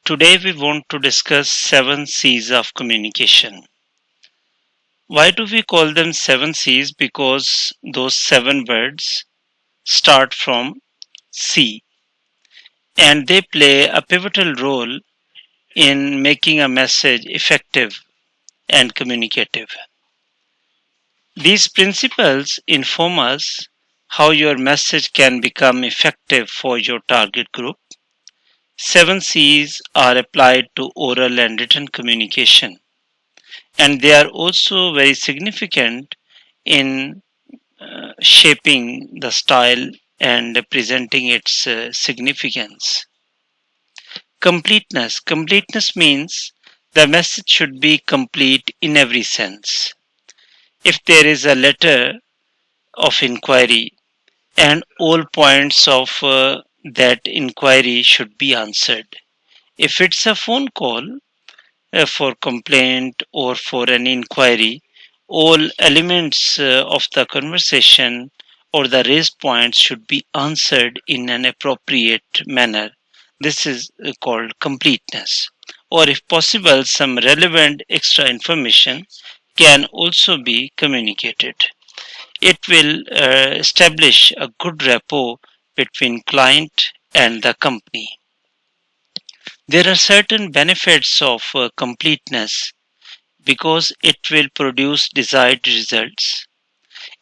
Today we want to discuss 7 C's of communication. Why do we call them 7 C's? Because those 7 words start from C and they play a pivotal role in making a message effective and communicative. These principles inform us how your message can become effective for your target group. 7 C's are applied to oral and written communication, and they are also very significant in shaping the style and presenting its significance. Completeness. Completeness means the message should be complete in every sense. If there is a letter of inquiry and all points of that inquiry should be answered. If it's a phone call for complaint or for an inquiry, all elements of the conversation or the raised points should be answered in an appropriate manner. This is called completeness. Or if possible, some relevant extra information can also be communicated. It will establish a good rapport between client and the company. There are certain benefits of completeness because it will produce desired results,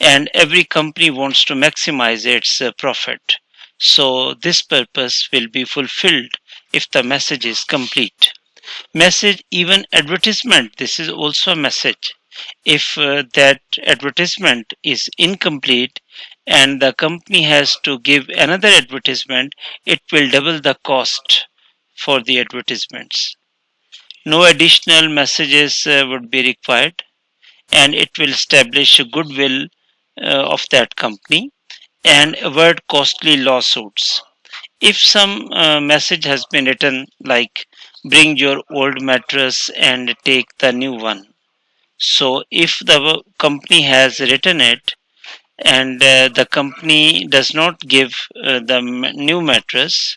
and every company wants to maximize its profit. So this purpose will be fulfilled if the message is complete. Message, even advertisement, this is also a message. If that advertisement is incomplete and the company has to give another advertisement, it will double the cost for the advertisements. No additional messages would be required, and it will establish a goodwill of that company and avoid costly lawsuits. If some message has been written like bring your old mattress and take the new one, so if the company has written it and the company does not give the new mattress,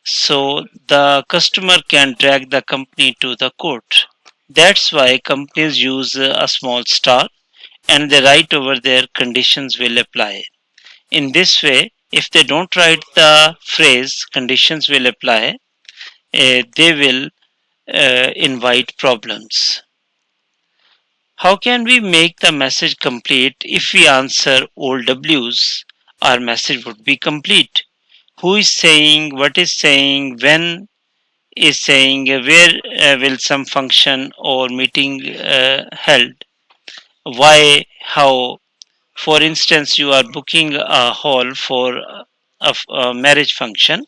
so the customer can drag the company to the court. That's why companies use a small star and they write over their conditions will apply. In this way, if they don't write the phrase conditions will apply, they will invite problems. How can we make the message complete? If we answer all W's, our message would be complete. Who is saying, what is saying, when is saying, where will some function or meeting held, why, how. For instance, you are booking a hall for a marriage function,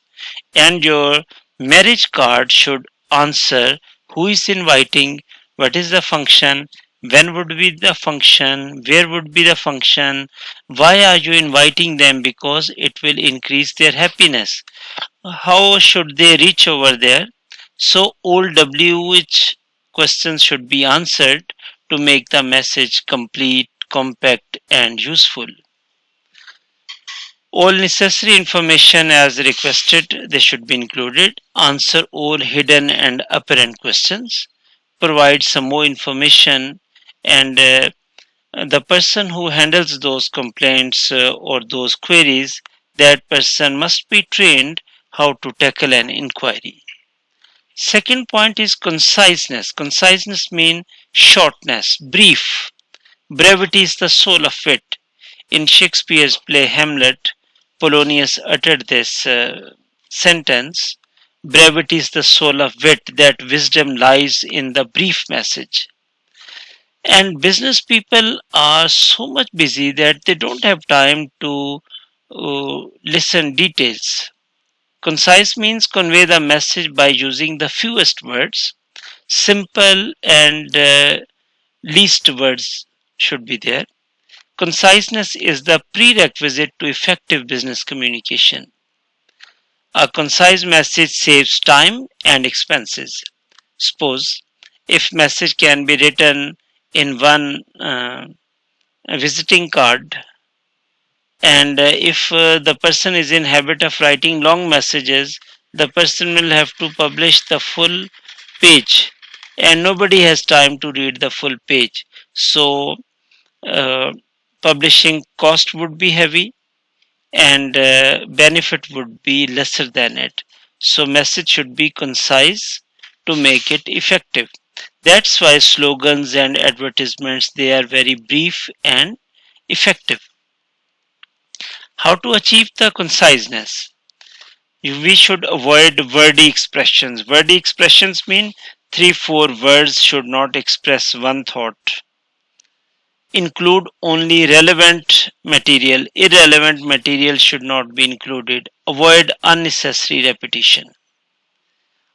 and your marriage card should answer who is inviting, what is the function, when would be the function, where would be the function, why are you inviting them, because it will increase their happiness. How should they reach over there? So all WH questions should be answered to make the message complete, compact, and useful. All necessary information as requested, they should be included. Answer all hidden and apparent questions. Provide some more information, and the person who handles those complaints or those queries, that person must be trained how to tackle an inquiry. Second point is conciseness. Conciseness means shortness, brief. Brevity is the soul of wit. In Shakespeare's play Hamlet, Polonius uttered this sentence: brevity is the soul of wit, that wisdom lies in the brief message. And business people are so much busy that they don't have time to listen details. Concise means convey the message by using the fewest words. Simple and least words should be there. Conciseness is the prerequisite to effective business communication. A concise message saves time and expenses. Suppose if message can be written in one visiting card, and if the person is in habit of writing long messages, The person will have to publish the full page, and nobody has time to read the full page. So, uh, publishing cost would be heavy, and benefit would be lesser than it. So, message should be concise to make it effective. That's why slogans and advertisements, they are very brief and effective. How to achieve the conciseness? We should avoid wordy expressions. Wordy expressions mean 3 4 words should not express one thought. Include only relevant material. Irrelevant material should not be included. Avoid unnecessary repetition.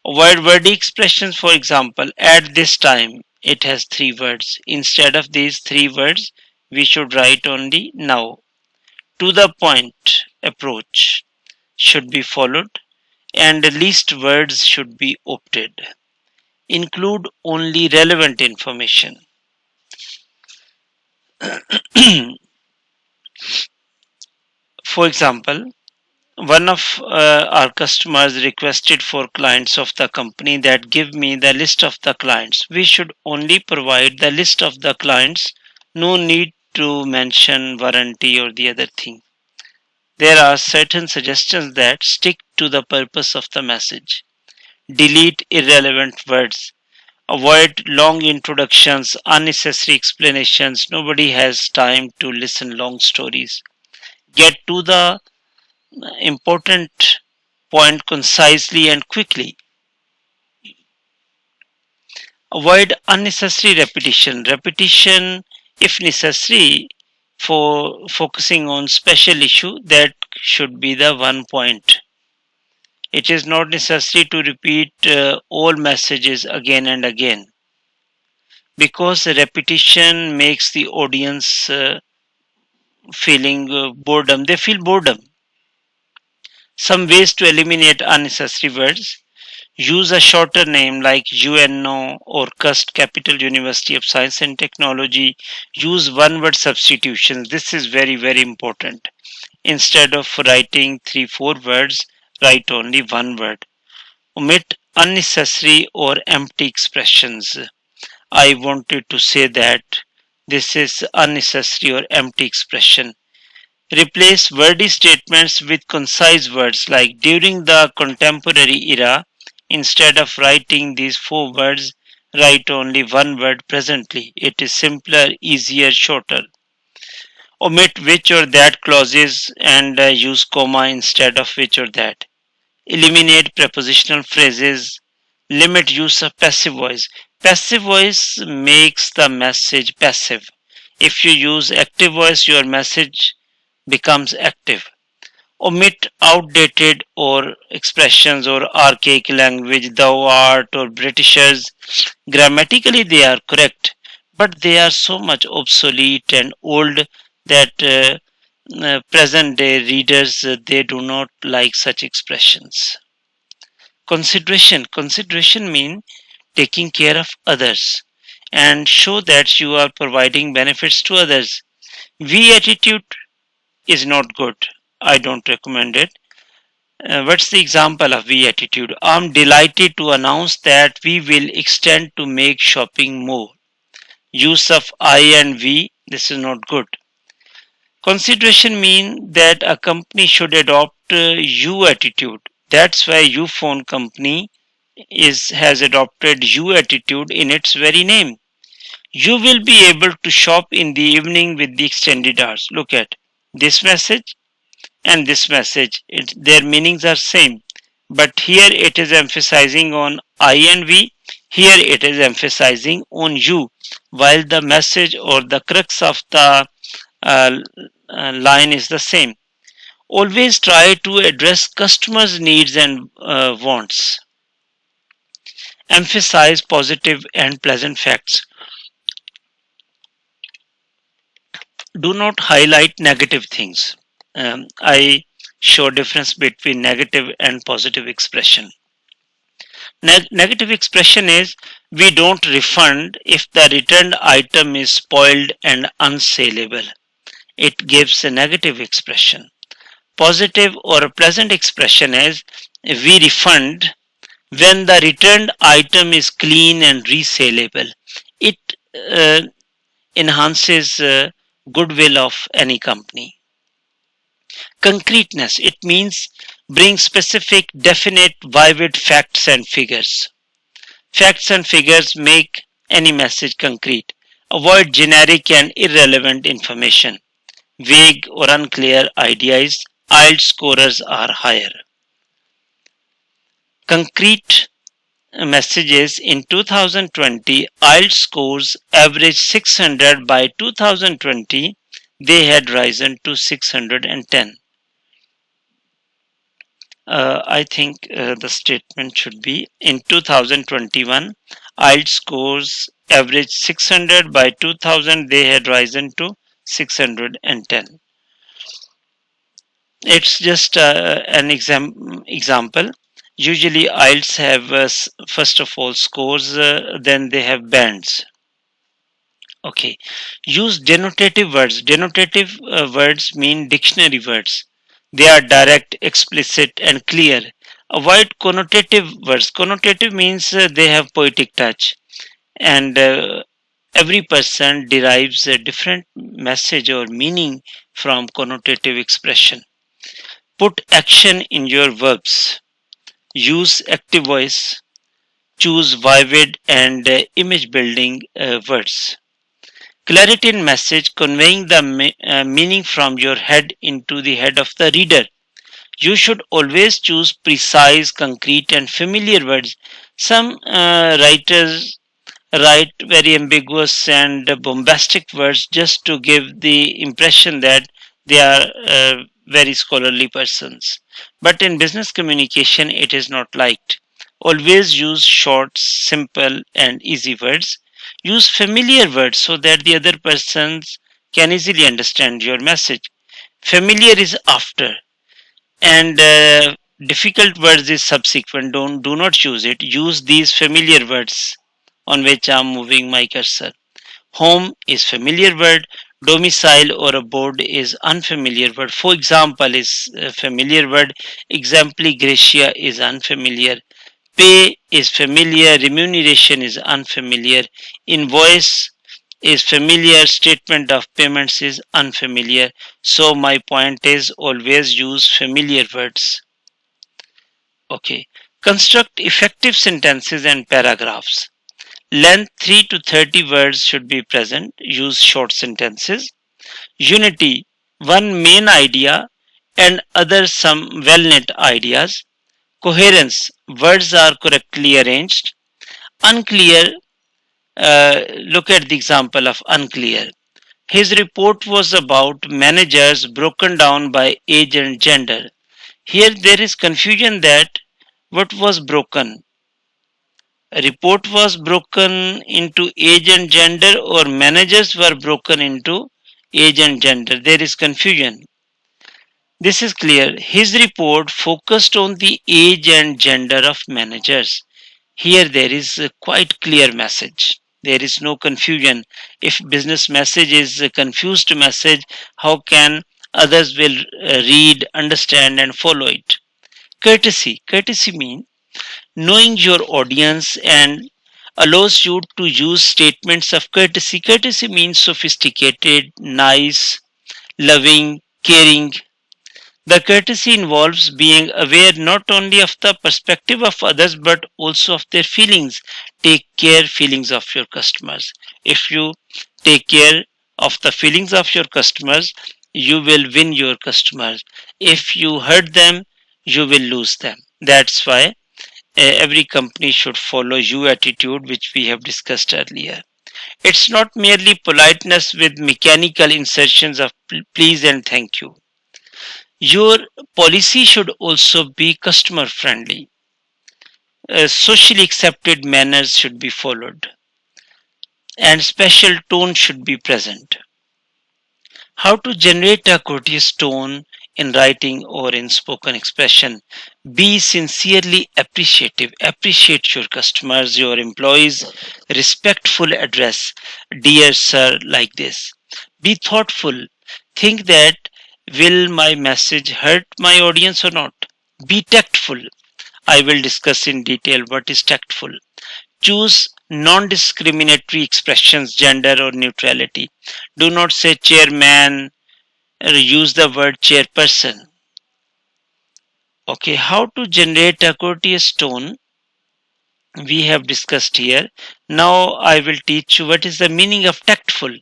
Avoid wordy expressions, for example, at this time it has 3 words. Instead of these 3 words, we should write only now. To the point approach should be followed, and the least words should be opted. Include only relevant information. For example, one of our customers requested for clients of the company that give me the list of the clients. We should only provide the list of the clients, no need to mention warranty or the other thing. There are certain suggestions that stick to the purpose of the message. Delete irrelevant words. Avoid long introductions, unnecessary explanations. Nobody has time to listen long stories. Get to the important point concisely and quickly. Avoid unnecessary repetition. Repetition, if necessary, for focusing on special issue, that should be the one point. It is not necessary to repeat all messages again and again, because repetition makes the audience feeling boredom. They feel boredom. Some ways to eliminate unnecessary words: use a shorter name like UNO or CUST, Capital University of Science and Technology. Use one word substitutions. This is very, very important. Instead of writing 3 4 words, write only one word. Omit unnecessary or empty expressions. I wanted to say that this is unnecessary or empty expression. Replace wordy statements with concise words like during the contemporary era. Instead of writing these 4 words, write only one word presently. It is simpler, easier, shorter. Omit which or that clauses and use comma instead of which or that. Eliminate prepositional phrases. Limit use of passive voice. Passive voice makes the message passive. If you use active voice, your message becomes active. Omit outdated or expressions or archaic language, thou art or Britishers. Grammatically, they are correct, but they are so much obsolete and old that present day readers, they do not like such expressions. Consideration means taking care of others and show that you are providing benefits to others. We attitude is not good. I don't recommend it. What's the example of we attitude? I'm delighted to announce that we will extend to make shopping more. Use of I and we, this is not good. Consideration means that a company should adopt you attitude. That's why you phone company has adopted you attitude in its very name. You will be able to shop in the evening with the extended hours. Look at this message and this message. Their meanings are same, but here it is emphasizing on I and we. Here it is emphasizing on you, while the message or the crux of the uh, line is the same. Always try to address customers' needs and wants. Emphasize positive and pleasant facts. Do not highlight negative things. I show difference between negative and positive expression. Negative expression is we don't refund if the returned item is spoiled and unsaleable. It gives a negative expression. Positive or a pleasant expression is We refund when the returned item is clean and resellable. It uh, enhances goodwill of any company. Concreteness, it means bring specific, definite, vivid facts and figures. Facts and figures make any message concrete. Avoid generic and irrelevant information. Vague or unclear ideas, IELTS scorers are higher. Concrete messages in 2020, IELTS scores averaged 600. By 2020, they had risen to 610. I think the statement should be in 2021, IELTS scores averaged 600. By 2000, they had risen to 610. It's just an example. Usually, IELTS have first of all scores, then they have bands. Okay. Use denotative words. Denotative words mean dictionary words. They are direct, explicit, and clear. Avoid connotative words. Connotative means they have poetic touch, and every person derives a different message or meaning from connotative expression. Put action in your verbs. Use active voice. Choose vivid and image building words. Clarity in message, conveying the meaning from your head into the head of the reader. You should always choose precise, concrete, and familiar words. Some writers write very ambiguous and bombastic words just to give the impression that they are very scholarly persons. But in business communication, it is not liked. Always use short, simple, and easy words. Use familiar words so that the other persons can easily understand your message. Familiar is after, and difficult words is subsequent. Do not use it. Use these familiar words on which I'm moving my cursor. Home is familiar word. Domicile or abode is unfamiliar word. For example is a familiar word. Exempli gratia is unfamiliar. Pay is familiar. Remuneration is unfamiliar. Invoice is familiar. Statement of payments is unfamiliar. So my point is always use familiar words. Okay. Construct effective sentences and paragraphs. Length 3 to 30 words should be present. Use short sentences. Unity, one main idea and other some well-knit ideas. Coherence, words are correctly arranged. Unclear, look at the example of unclear. His report was about managers broken down by age and gender. Here there is confusion that what was broken. A report was broken into age and gender, or managers were broken into age and gender. There is confusion. This is clear. His report focused on the age and gender of managers. Here there is a quite clear message. There is no confusion. If business message is a confused message, how can others will read, understand and follow it? Courtesy. Courtesy means knowing your audience and allows you to use statements of courtesy. Courtesy means sophisticated, nice, loving, caring. The courtesy involves being aware not only of the perspective of others but also of their feelings. Take care feelings of your customers. If you take care of the feelings of your customers, you will win your customers. If you hurt them, you will lose them. That's why every company should follow you attitude, which we have discussed earlier. It's not merely politeness with mechanical insertions of please and thank you. Your policy should also be customer friendly. Socially accepted manners should be followed, and special tone should be present. How to generate a courteous tone in writing or in spoken expression? Be sincerely appreciative. Appreciate your customers, your employees. Respectful address. Dear sir, like this. Be thoughtful. Think that will my message hurt my audience or not? Be tactful. I will discuss in detail what is tactful. Choose non-discriminatory expressions, gender or neutrality. Do not say chairman, use the word chairperson. Okay, how to generate a courteous tone we have discussed here. Now I will teach you what is the meaning of tactful.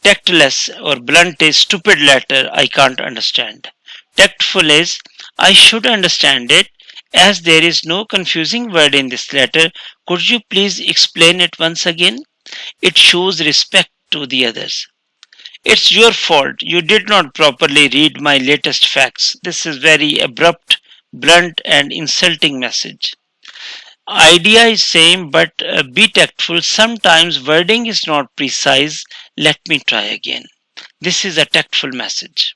Tactless or blunt is stupid letter I can't understand. Tactful is I should understand it. As there is no confusing word in this letter, could you please explain it once again? It shows respect to the others. It's your fault. You did not properly read my latest facts. This is very abrupt, blunt and insulting message. Idea is same but be tactful. Sometimes wording is not precise. Let me try again. This is a tactful message.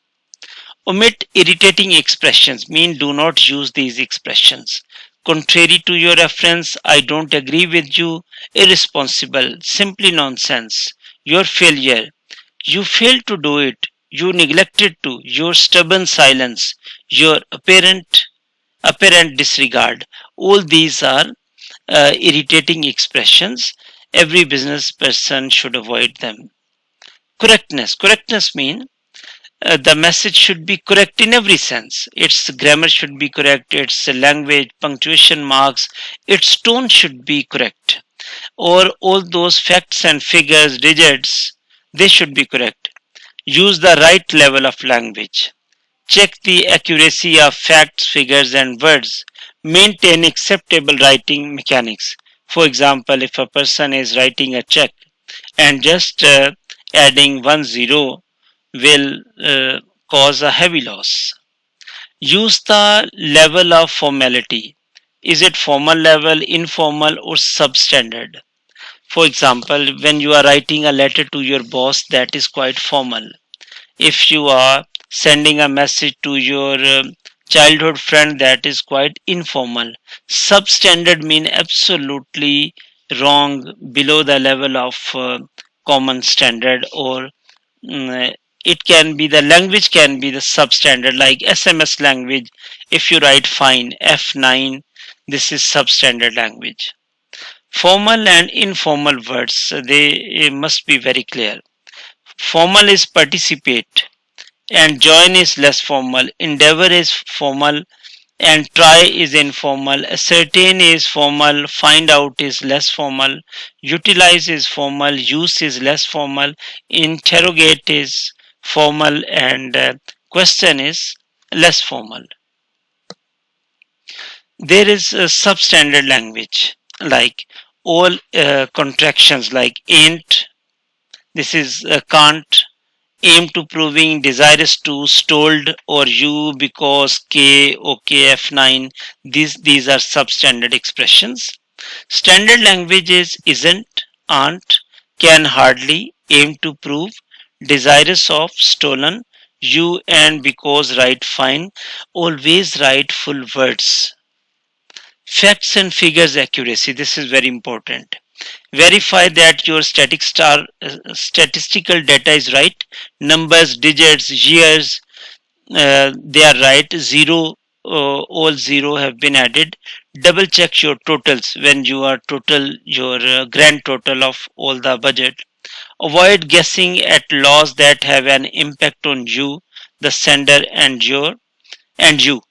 Omit irritating expressions mean do not use these expressions. Contrary to your reference, I don't agree with you. Irresponsible, simply nonsense. Your failure. You failed to do it. You neglected to. Your stubborn silence. Your apparent disregard. All these are irritating expressions. Every business person should avoid them. Correctness. Correctness means the message should be correct in every sense. Its grammar should be correct, its language, punctuation marks, its tone should be correct. Or all those facts and figures, digits, they should be correct. Use the right level of language. Check the accuracy of facts, figures, and words. Maintain acceptable writing mechanics. For example, if a person is writing a check and just adding one zero will cause a heavy loss. Use the level of formality. Is it formal level, informal, or substandard? For example, when you are writing a letter to your boss, that is quite formal. If you are sending a message to your childhood friend, that is quite informal. Substandard mean absolutely wrong, below the level of common standard, or it can be the language can be the substandard like SMS language. If you write fine F9, this is substandard language. Formal and informal words, they must be very clear. Formal is participate and join is less formal. Endeavor is formal and try is informal. Ascertain is formal. Find out is less formal. Utilize is formal. Use is less formal. Interrogate is formal and question is less formal. There is a substandard language like all contractions like ain't, this is can't, aim to proving, desirous to, stoled or you, because, k, okay, f9. These are substandard expressions. Standard language is isn't, aren't, can hardly, aim to prove, desirous of, stolen, you and because write fine. Always write full words. Facts and figures accuracy. This is very important. Verify that your statistical data is right. Numbers, digits, years, they are right. Zero, all zero have been added. Double check your totals when you are total your grand total of all the budget. Avoid guessing at laws that have an impact on you, the sender, and you.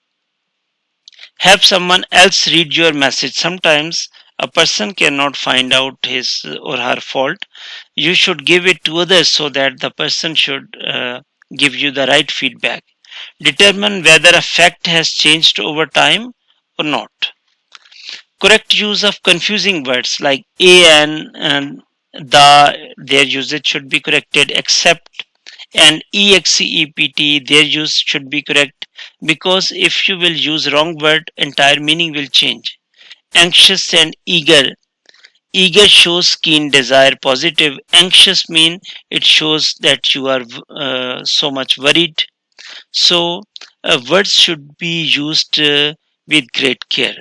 Have someone else read your message. Sometimes a person cannot find out his or her fault. You should give it to others so that the person should give you the right feedback. Determine whether a fact has changed over time or not. Correct use of confusing words like and the, their usage should be corrected. Except and except, their use should be correct, because if you will use wrong word, entire meaning will change. Anxious and eager. Eager shows keen desire, positive. Anxious mean it shows that you are so much worried. So words should be used with great care.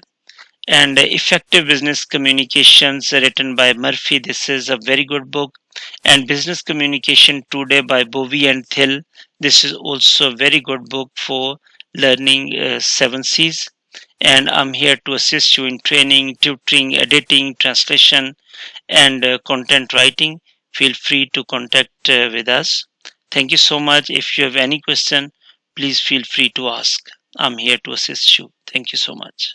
And Effective Business Communications, written by Murphy. This is a very good book. And Business Communication Today by Bovey and Thill. This is also a very good book for learning 7C's. and I'm here to assist you in training, tutoring, editing, translation, and content writing. Feel free to contact with us. Thank you so much. If you have any question, please feel free to ask. I'm here to assist you. Thank you so much.